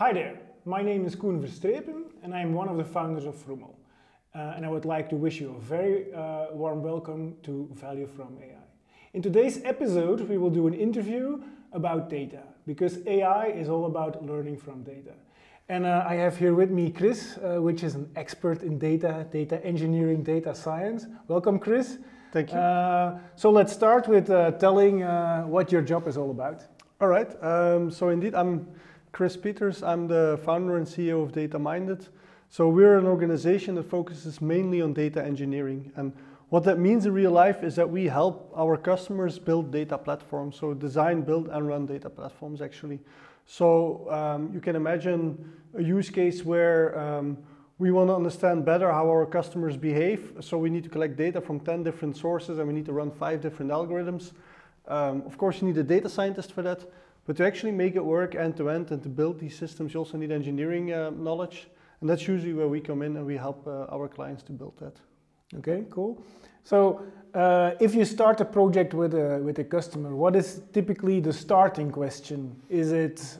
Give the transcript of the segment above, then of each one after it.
Hi there, my name is Koen Verstrepen and I am one of the founders of Froomle. And I would like to wish you a very warm welcome to Value from AI. In today's episode we will do an interview about data, because AI is all about learning from data. And I have here with me Kris, which is an expert in data engineering, data science. Welcome, Kris. Thank you. So let's start with telling what your job is all about. All right, so indeed I'm Kris Peeters. I'm the founder and CEO of Data Minded. So we're an organization that focuses mainly on data engineering. And what that means in real life is that we help our customers build data platforms. So design, build and run data platforms actually. So you can imagine a use case where we want to understand better how our customers behave. So we need to collect data from 10 different sources and we need to run 5 different algorithms. Of course you need a data scientist for that. But to actually make it work end to end and to build these systems, you also need engineering knowledge. And that's usually where we come in and we help our clients to build that. Okay, cool. So if you start a project with a customer, what is typically the starting question? Is it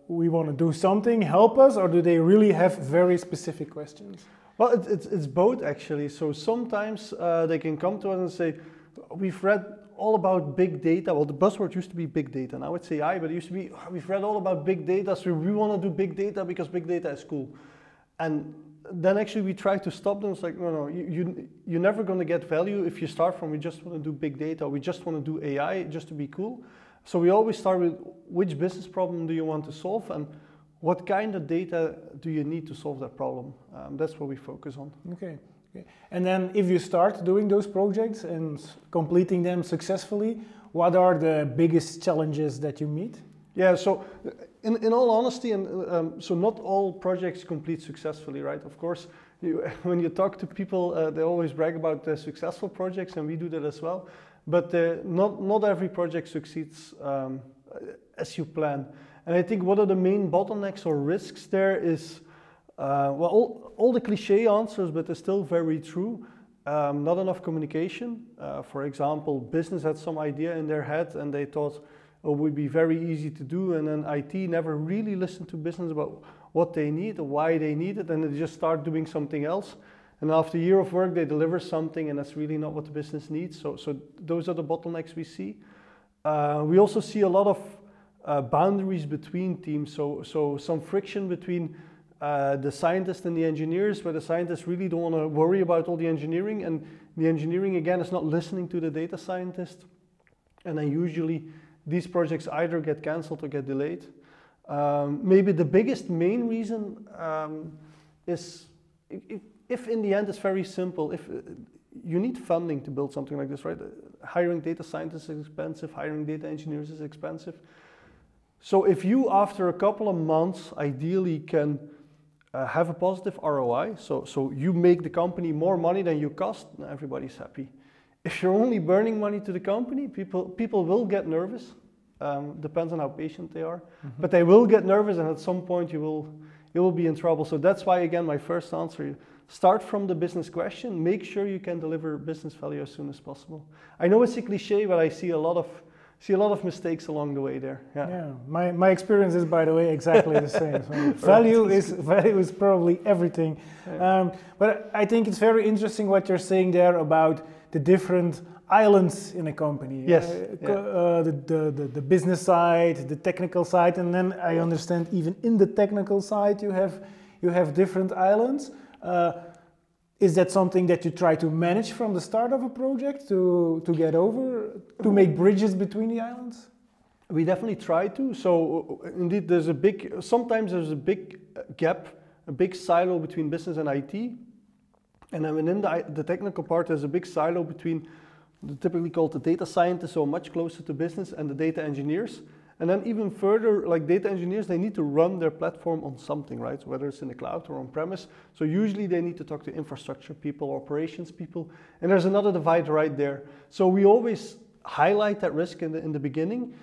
we want to do something, help us, or do they really have very specific questions? Well, it's both actually. So sometimes they can come to us and say, we've read all about big data. Well, the buzzword used to be big data. Now it's AI, but it used to be, we've read all about big data, so we want to do big data because big data is cool. And then actually we try to stop them. It's like, no, you're never going to get value if you start from, we just want to do big data, or we just want to do AI just to be cool. So we always start with, which business problem do you want to solve, and what kind of data do you need to solve that problem? That's what we focus on. Okay. Okay. And then if you start doing those projects and completing them successfully, what are the biggest challenges that you meet? Yeah, so in all honesty, and so not all projects complete successfully, right? Of course, when you talk to people, they always brag about the successful projects, and we do that as well. But not every project succeeds as you plan. And I think one of the main bottlenecks or risks there is, well, all the cliche answers, but they're still very true. Not enough communication. For example, business had some idea in their head and they thought it would be very easy to do, and then IT never really listened to business about what they need or why they need it, and they just start doing something else. And after a year of work, they deliver something, and that's really not what the business needs. So those are the bottlenecks we see. We also see a lot of boundaries between teams. So some friction between the scientists and the engineers, where the scientists really don't want to worry about all the engineering, and the engineering again is not listening to the data scientist. And then usually these projects either get cancelled or get delayed. Maybe the biggest main reason is if in the end it's very simple. If you need funding to build something like this, right? Hiring data scientists is expensive, hiring data engineers is expensive. So if you after a couple of months ideally can have a positive ROI, so you make the company more money than you cost, everybody's happy. If you're only burning money to the company, people will get nervous. Depends on how patient they are, but they will get nervous, and at some point you will be in trouble. So that's why, again, my first answer: start from the business question. Make sure you can deliver business value as soon as possible. I know it's a cliche, but I see a lot of mistakes along the way there. Yeah. My experience is, by the way, exactly the same. So value is probably everything. Yeah. But I think it's very interesting what you're saying there about the different islands in a company. Yes. The business side, the technical side, and then I understand even in the technical side you have different islands. Is that something that you try to manage from the start of a project to get over, to make bridges between the islands? We definitely try to. So indeed, sometimes there's a big gap, a big silo between business and IT. And then within the technical part, there's a big silo between typically called the data scientists, so much closer to business, and the data engineers. And then even further, like data engineers, they need to run their platform on something, right? Whether it's in the cloud or on premise. So usually they need to talk to infrastructure people, operations people, and there's another divide right there. So we always highlight that risk in the beginning.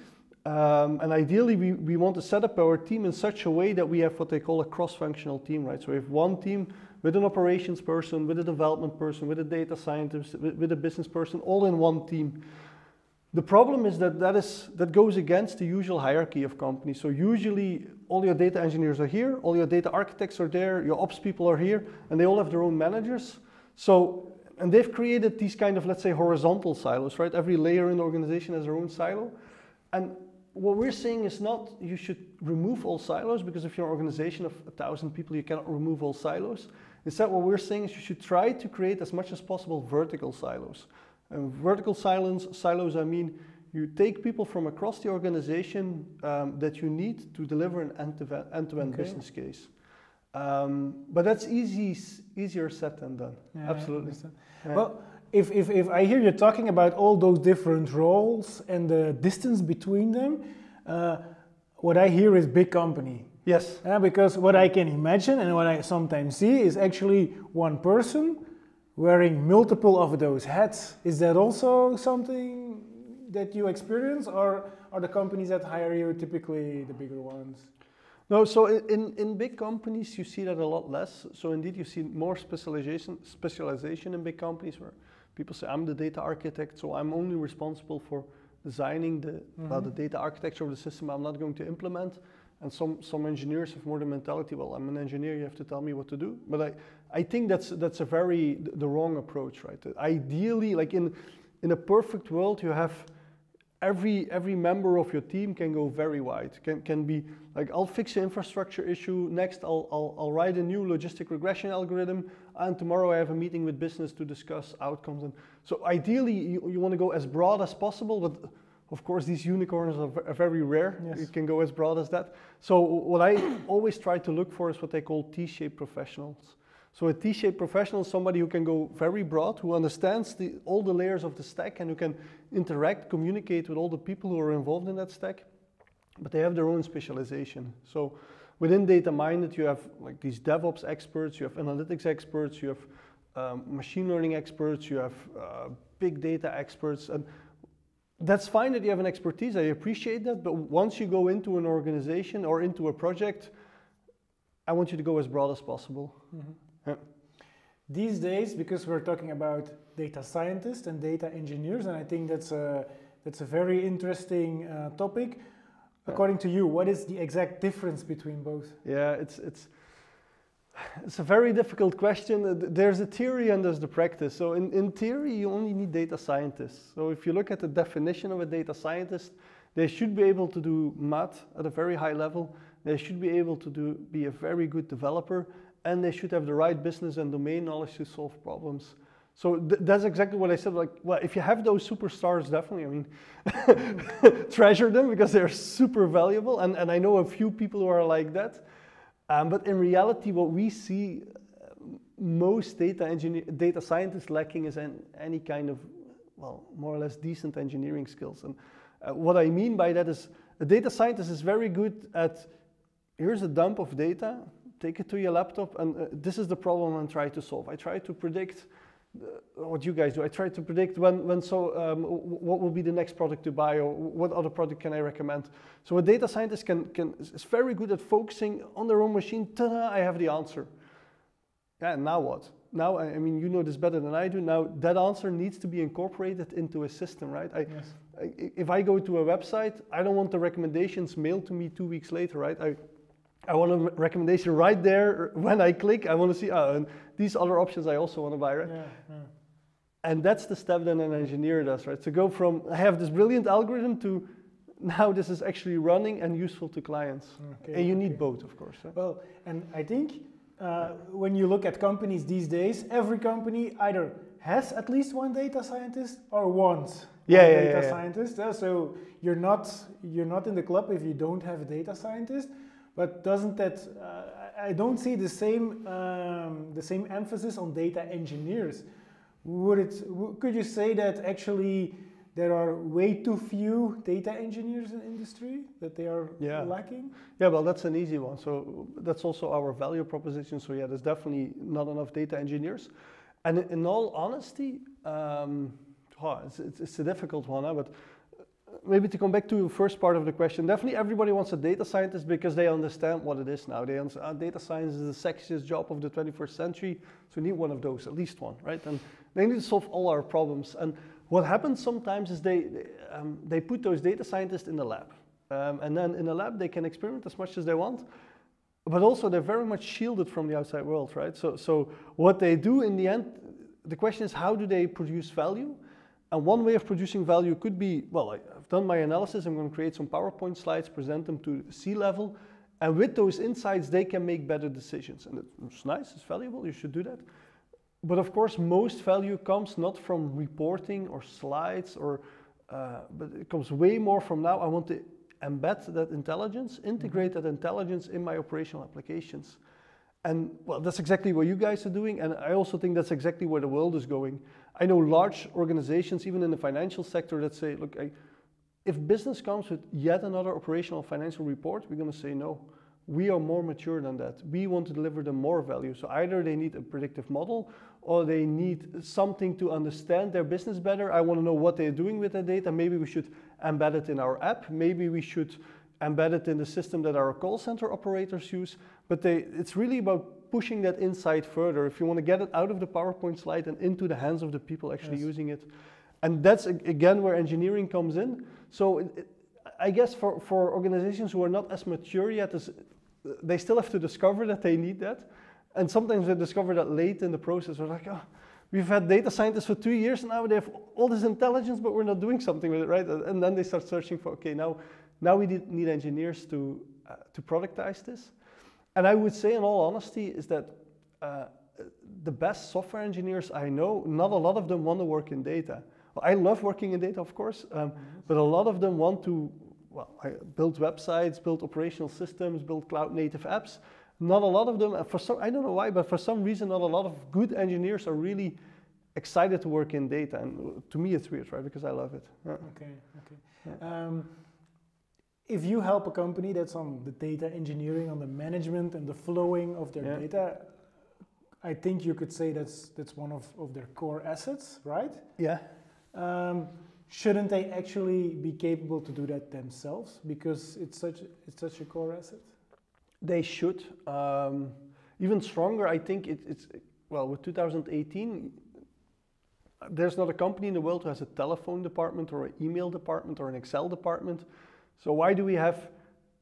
And ideally, we want to set up our team in such a way that we have what they call a cross-functional team, right? So we have one team with an operations person, with a development person, with a data scientist, with a business person, all in one team. The problem is that goes against the usual hierarchy of companies. So usually all your data engineers are here, all your data architects are there, your ops people are here, and they all have their own managers. So, and they've created these kind of, let's say, horizontal silos, right? Every layer in the organization has their own silo. And what we're saying is not you should remove all silos, because if you're an organization of 1,000 people, you cannot remove all silos. Instead, what we're saying is you should try to create as much as possible vertical silos. And vertical silos, I mean, you take people from across the organization that you need to deliver an end-to-end business case. But that's easier said than done. Yeah, absolutely. Yeah. Well, if I hear you talking about all those different roles and the distance between them, what I hear is big company. Yes. Because what I can imagine and what I sometimes see is actually one person wearing multiple of those hats. Is that also something that you experience, or are the companies that hire you typically the bigger ones? No, so in big companies you see that a lot less. So indeed you see more specialization in big companies where people say, I'm the data architect, so I'm only responsible for designing the data architecture of the system I'm not going to implement. And some engineers have more the mentality, well, I'm an engineer, you have to tell me what to do. But I think that's the wrong approach, right? Ideally, like in a perfect world, you have every member of your team can go very wide. Can be like, I'll fix the infrastructure issue. Next, I'll write a new logistic regression algorithm. And tomorrow I have a meeting with business to discuss outcomes. And so ideally, you want to go as broad as possible, but of course, these unicorns are very rare. Yes. You can go as broad as that. So what I always try to look for is what they call T-shaped professionals. So a T-shaped professional is somebody who can go very broad, who understands all the layers of the stack and who can interact, communicate with all the people who are involved in that stack, but they have their own specialization. So within data-minded, you have like these DevOps experts, you have analytics experts, you have machine learning experts, you have big data experts, and that's fine that you have an expertise, I appreciate that, but once you go into an organization or into a project, I want you to go as broad as possible. Mm-hmm. Yeah. These days, because we're talking about data scientists and data engineers, and I think that's a very interesting topic. According to you, what is the exact difference between both? Yeah, it's a very difficult question. There's a theory and there's the practice. So in theory, you only need data scientists. So if you look at the definition of a data scientist, they should be able to do math at a very high level. They should be able to be a very good developer, and they should have the right business and domain knowledge to solve problems. So that's exactly what I said. Like, well, if you have those superstars, definitely, I mean, treasure them because they're super valuable. And I know a few people who are like that. But in reality, what we see most data scientists lacking is any kind of, well, more or less decent engineering skills. And what I mean by that is a data scientist is very good at, here's a dump of data, take it to your laptop, and this is the problem I'm trying to solve. I try to predict what you guys do. I try to predict what will be the next product to buy, or what other product can I recommend. So a data scientist is very good at focusing on their own machine. Ta-da, I have the answer. Yeah, now what? Now, I mean, you know this better than I do. Now that answer needs to be incorporated into a system, right? Yes. If I go to a website, I don't want the recommendations mailed to me 2 weeks later, right? I want a recommendation right there when I click. I want to see, and these other options I also want to buy, right? Yeah, yeah. And that's the step that an engineer does, right? To go from, I have this brilliant algorithm to now this is actually running and useful to clients. Okay, and you need both, of course. Right? Well, and I think when you look at companies these days, every company either has at least one data scientist or wants data scientist. So you're not in the club if you don't have a data scientist. But doesn't that? I don't see the same emphasis on data engineers. Could you say that actually there are way too few data engineers in industry, that they are lacking? Yeah, well, that's an easy one. So that's also our value proposition. So yeah, there's definitely not enough data engineers. And in all honesty, it's a difficult one, but maybe to come back to the first part of the question, definitely everybody wants a data scientist because they understand what it is now. They understand data science is the sexiest job of the 21st century, so we need one of those, at least one, right? And they need to solve all our problems. And what happens sometimes is they put those data scientists in the lab. And then in the lab, they can experiment as much as they want, but also they're very much shielded from the outside world, right? So what they do in the end, the question is, how do they produce value? And one way of producing value could be, well, I've done my analysis, I'm going to create some PowerPoint slides, present them to C-level, and with those insights, they can make better decisions. And it's nice, it's valuable, you should do that. But of course, most value comes not from reporting or slides, but it comes way more from now, I want to embed that intelligence, integrate that intelligence in my operational applications. And well, that's exactly what you guys are doing, and I also think that's exactly where the world is going. I know large organizations, even in the financial sector, that say, look, if business comes with yet another operational financial report, we're going to say no. We are more mature than that. We want to deliver them more value. So either they need a predictive model, or they need something to understand their business better. I want to know what they're doing with their data. Maybe we should embed it in our app. Maybe we should embed it in the system that our call center operators use. But it's really about pushing that insight further. If you want to get it out of the PowerPoint slide and into the hands of the people actually using it. And that's, again, where engineering comes in. So I guess for organizations who are not as mature yet, they still have to discover that they need that. And sometimes they discover that late in the process. We're like, oh, we've had data scientists for 2 years now, they have all this intelligence, but we're not doing something with it, right? And then they start searching for, okay, now we need engineers to productize this. And I would say, in all honesty, is that the best software engineers I know, not a lot of them want to work in data. Well, I love working in data, of course, but a lot of them want to, build websites, build operational systems, build cloud-native apps. Not a lot of them, I don't know why, but for some reason, not a lot of good engineers are really excited to work in data. And to me, it's weird, right? Because I love it. Yeah. Okay. Yeah. If you help a company that's on the data engineering, on the management and the flowing of their data, I think you could say that's one of their core assets, right? Yeah. Shouldn't they actually be capable to do that themselves because it's such a core asset? They should. Even stronger, I think with 2018, there's not a company in the world who has a telephone department or an email department or an Excel department. So why do we have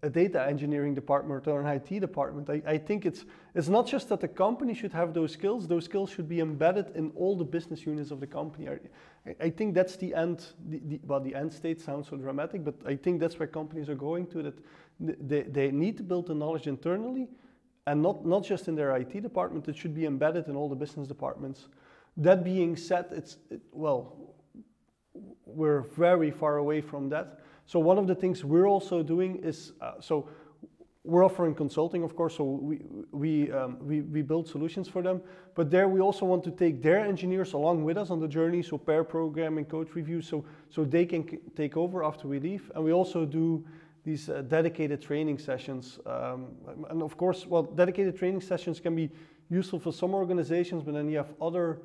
a data engineering department or an IT department? I think it's not just that the company should have those skills should be embedded in all the business units of the company. I think that's the end, the end state sounds so dramatic, but I think that's where companies are going to, that they need to build the knowledge internally and not just in their IT department, it should be embedded in all the business departments. That being said, we're very far away from that. So one of the things we're also doing is, we're offering consulting, of course, so we build solutions for them, but there we also want to take their engineers along with us on the journey, so pair programming, code review, so they can take over after we leave. And we also do these dedicated training sessions. And of course, dedicated training sessions can be useful for some organizations, but then you have other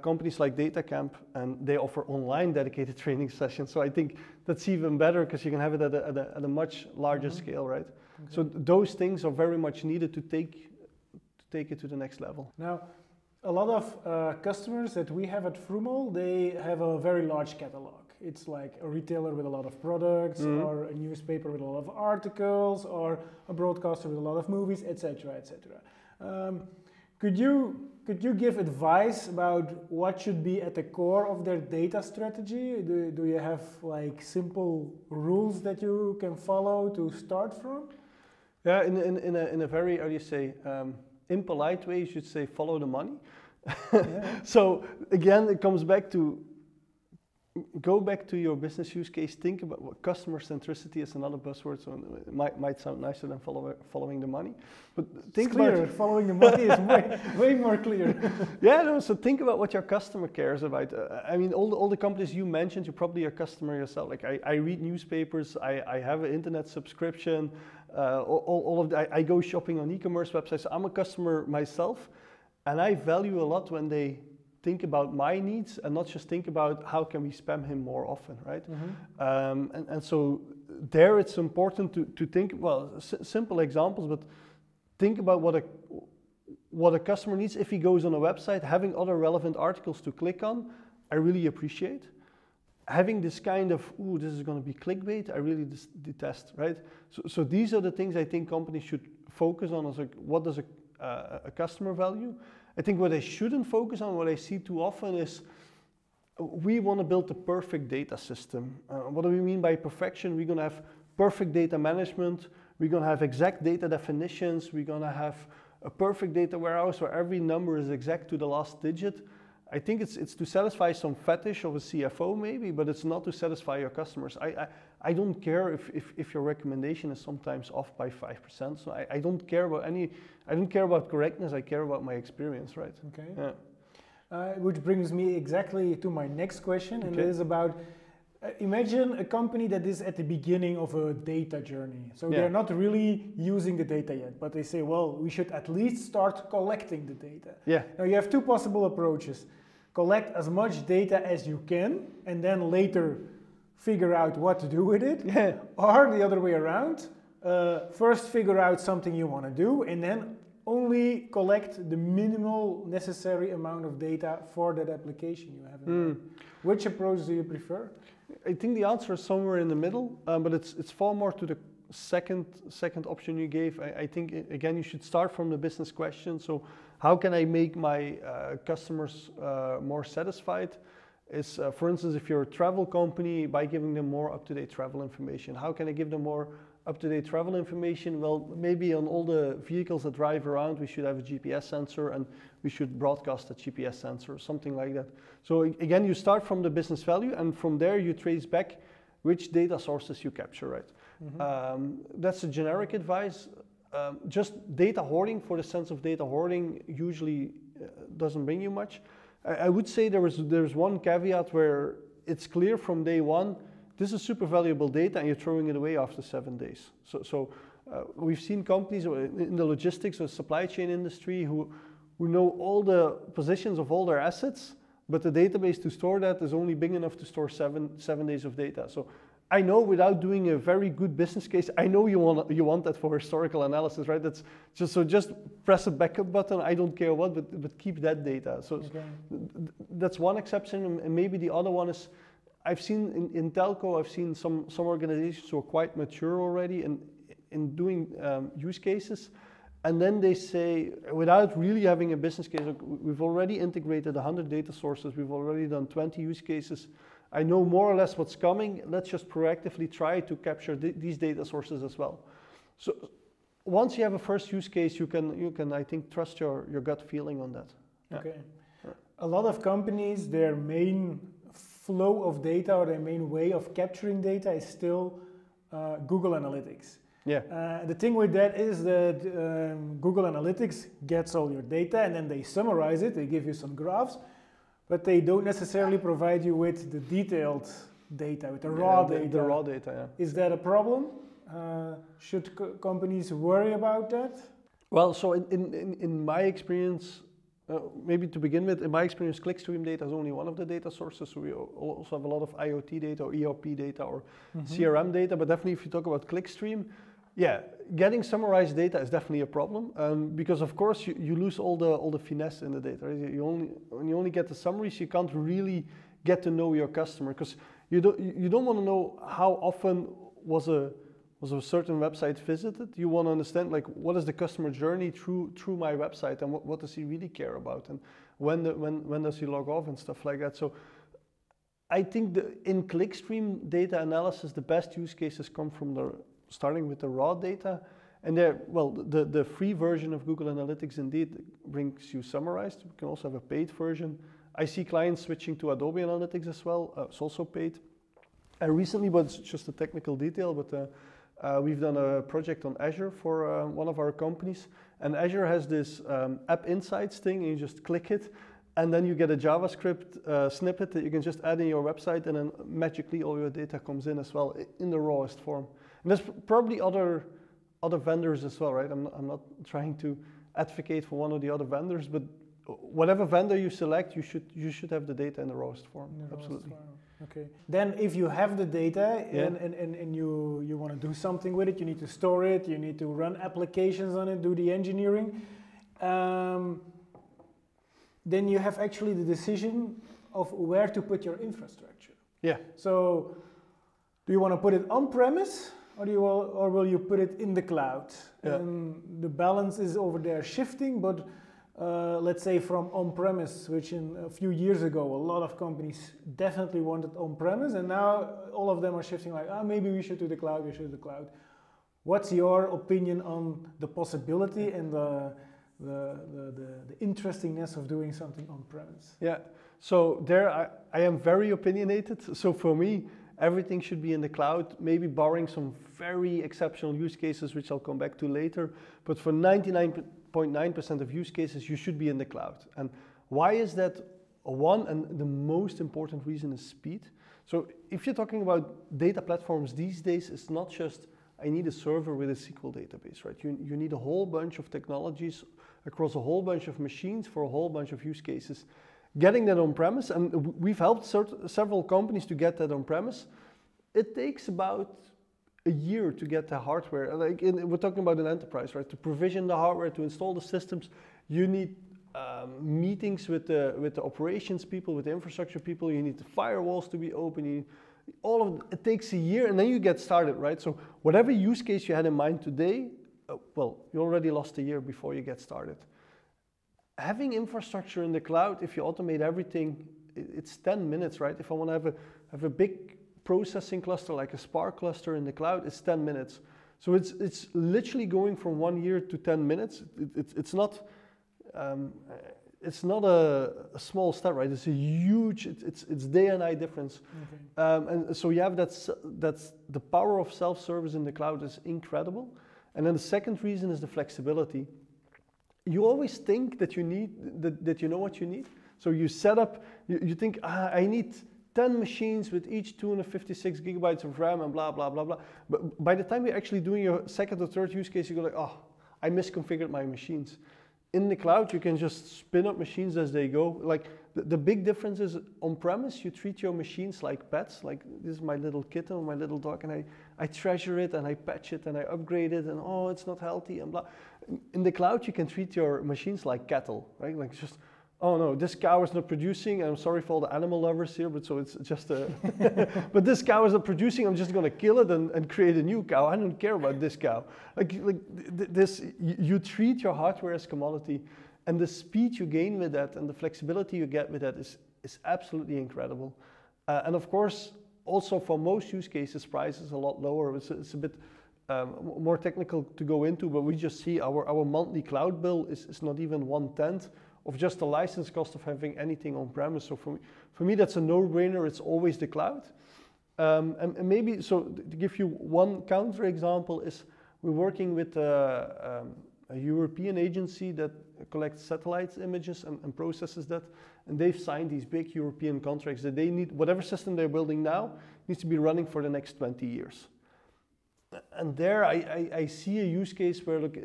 companies like DataCamp, and they offer online dedicated training sessions. So I think that's even better because you can have it at a much larger scale, right? Okay. So those things are very much needed to take it to the next level. Now, a lot of customers that we have at Froomle, they have a very large catalog. It's like a retailer with a lot of products, or a newspaper with a lot of articles, or a broadcaster with a lot of movies, etc., etc. Could you give advice about what should be at the core of their data strategy? Do you have like simple rules that you can follow to start from? Yeah, in a very, how do you say, impolite way, you should say follow the money. Yeah. So again, it comes back to go back to your business use case. Think about what customer centricity is, another buzzword, so it might sound nicer than following the money. But think about following the money is way more clear. Yeah, no, so think about what your customer cares about. I mean, all the companies you mentioned, you're probably a customer yourself. Like I read newspapers, I have an internet subscription, all of that. I go shopping on e-commerce websites. I'm a customer myself, and I value a lot when they think about my needs and not just think about how can we spam him more often, right? And so there it's important to think, simple examples, but think about what a customer needs. If he goes on a website, having other relevant articles to click on, I really appreciate. having this kind of, ooh, this is going to be clickbait, I really detest, right? So these are the things I think companies should focus on, as like, what does a customer value? I think what they shouldn't focus on, what I see too often is, we want to build the perfect data system. What do we mean by perfection? We're going to have perfect data management, we're going to have exact data definitions, we're going to have a perfect data warehouse where every number is exact to the last digit. I think it's to satisfy some fetish of a CFO maybe, but it's not to satisfy your customers. I don't care if your recommendation is sometimes off by 5%. So I don't care about I don't care about correctness, I care about my experience, right? Okay. Yeah. Which brings me exactly to my next question, and it is about, imagine a company that is at the beginning of a data journey. So they're not really using the data yet, but they say, well, we should at least start collecting the data. Yeah. Now you have two possible approaches. Collect as much data as you can, and then later figure out what to do with it. Yeah. Or the other way around, first figure out something you want to do, and then only collect the minimal necessary amount of data for that application you have in mind. Which approach do you prefer? I think the answer is somewhere in the middle, but it's far more to the second option you gave. I think, again, you should start from the business question. So how can I make my customers more satisfied? Is, for instance, if you're a travel company, by giving them more up-to-date travel information. How can I give them more up-to-date travel information? Well, maybe on all the vehicles that drive around, we should have a GPS sensor, and we should broadcast a GPS sensor, or something like that. So again, you start from the business value, and from there you trace back which data sources you capture, right? That's a generic advice. Just data hoarding for the sense of data hoarding usually doesn't bring you much. I would say there's one caveat where it's clear from day one, this is super valuable data and you're throwing it away after 7 days. So we've seen companies in the logistics or supply chain industry who know all the positions of all their assets, but the database to store that is only big enough to store seven days of data. So I know, without doing a very good business case, I know you want that for historical analysis, right? That's just press a backup button. I don't care what, but keep that data. So that's one exception, and maybe the other one is, I've seen in telco, I've seen some organizations who are quite mature already in doing use cases, and then they say, without really having a business case, look, we've already integrated 100 data sources, we've already done 20 use cases. I know more or less what's coming. Let's just proactively try to capture these data sources as well. So once you have a first use case, you can I think trust your gut feeling on that. Okay. Yeah. A lot of companies, their main flow of data or their main way of capturing data is still Google Analytics. Yeah. The thing with that is that Google Analytics gets all your data and then they summarize it. They give you some graphs, but they don't necessarily provide you with the detailed data, with the raw data. The raw data, yeah. Is that a problem? Should companies worry about that? Well, so in my experience, maybe to begin with, in my experience, clickstream data is only one of the data sources. So we also have a lot of IoT data or ERP data or CRM data, but definitely if you talk about clickstream, yeah, getting summarized data is definitely a problem because of course you lose all the finesse in the data. Right? When you only get the summaries, you can't really get to know your customer because you don't want to know how often was a certain website visited. You want to understand, like, what is the customer journey through my website, and what does he really care about, and when does he log off and stuff like that. So I think in clickstream data analysis, the best use cases come from starting with the raw data, and the free version of Google Analytics indeed brings you summarized. You can also have a paid version. I see clients switching to Adobe Analytics as well. It's also paid. Recently, but it's just a technical detail, but we've done a project on Azure for one of our companies, and Azure has this App Insights thing, and you just click it, and then you get a JavaScript snippet that you can just add in your website, and then magically all your data comes in as well in the rawest form. And there's probably other vendors as well, right? I'm not trying to advocate for one or the other vendors, but whatever vendor you select, you should have the data in the rawest form. Absolutely. Okay. Then if you have the data and you want to do something with it, you need to store it, you need to run applications on it, do the engineering. Then you have actually the decision of where to put your infrastructure. Yeah. So do you want to put it on-premise or will you put it in the cloud? Yeah. And the balance is over there shifting, but let's say from on-premise, which in a few years ago, a lot of companies definitely wanted on-premise, and now all of them are shifting like, maybe we should do the cloud, we should do the cloud. What's your opinion on the possibility and the interestingness of doing something on-premise? Yeah, so there I am very opinionated. So for me, everything should be in the cloud, maybe barring some very exceptional use cases, which I'll come back to later. But for 99.9% of use cases, you should be in the cloud. And why is that? One, and the most important reason is speed. So if you're talking about data platforms these days, it's not just, I need a server with a SQL database, right? You need a whole bunch of technologies across a whole bunch of machines for a whole bunch of use cases. Getting that on-premise, and we've helped several companies to get that on-premise, it takes about a year to get the hardware. Like we're talking about an enterprise, right? To provision the hardware, to install the systems, you need meetings with the operations people, with the infrastructure people, you need the firewalls to be open, it takes a year, and then you get started, right? So whatever use case you had in mind today, well, you already lost a year before you get started. Having infrastructure in the cloud, if you automate everything, it's 10 minutes, right? If I want to have a big processing cluster like a Spark cluster in the cloud, it's 10 minutes. So it's literally going from 1 year to 10 minutes. It's not a small step, right? It's a huge, it's day and night difference. Okay. And so you have that's the power of self-service in the cloud is incredible. And then the second reason is the flexibility. You always think that you need, that you know what you need. So you set up, you think, I need 10 machines with each 256 gigabytes of RAM and blah, blah, blah, blah. But by the time you're actually doing your second or third use case, you go like, I misconfigured my machines. In the cloud, you can just spin up machines as they go. Like the big difference is on-premise, you treat your machines like pets. Like this is my little kitten or my little dog, and I treasure it and I patch it and I upgrade it, and it's not healthy and blah. In the cloud, you can treat your machines like cattle, right? Like just, oh no, this cow is not producing. I'm sorry for all the animal lovers here, but so it's just a, but this cow is not producing. I'm just gonna kill it and create a new cow. I don't care about this cow. You treat your hardware as commodity, and the speed you gain with that and the flexibility you get with that is absolutely incredible. And of course, also for most use cases, price is a lot lower. It's a bit more technical to go into, but we just see our monthly cloud bill is not even 1/10 of just the license cost of having anything on-premise. So for me, that's a no-brainer. It's always the cloud. And maybe, so to give you one counter example is we're working with a European agency that collects satellite images and processes that, and they've signed these big European contracts that they need, whatever system they're building now needs to be running for the next 20 years. And there I see a use case where, look,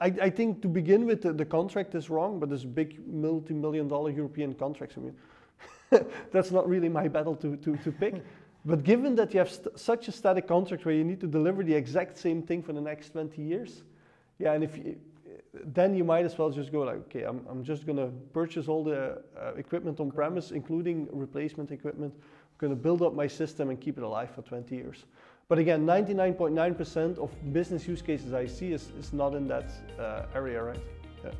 I think to begin with the contract is wrong, but there's big multi-million-dollar European contracts. I mean, that's not really my battle to pick. But given that you have such a static contract where you need to deliver the exact same thing for the next 20 years, yeah, and then you might as well just go like, okay, I'm just going to purchase all the equipment on premise, including replacement equipment. I'm going to build up my system and keep it alive for 20 years. But again, 99.9% of business use cases I see is not in that area, right? Yeah.